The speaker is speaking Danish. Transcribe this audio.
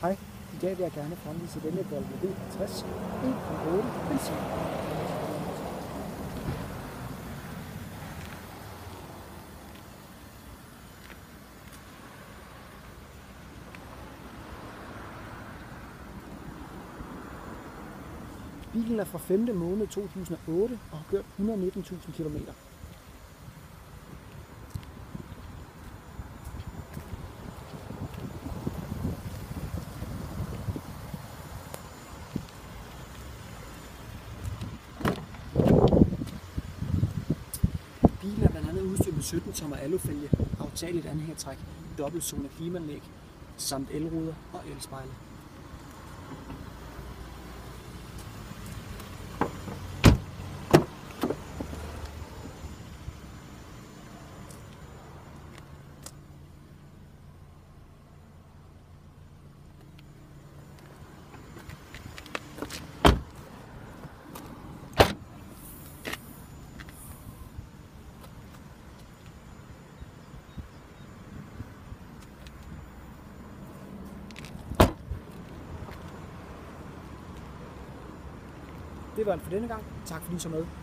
Hej, i dag vil jeg gerne fremvise denne Volvo V60 1.8 benzin. Bilen er fra 5. måned 2008 og har kørt 119.000 km. Bilen er blandt andet udstyret med 17 tommer alufælge, aftageligt anhængertræk, dobbeltzone klimaanlæg samt elruder og elspejle. Det var alt for denne gang. Tak fordi I så med.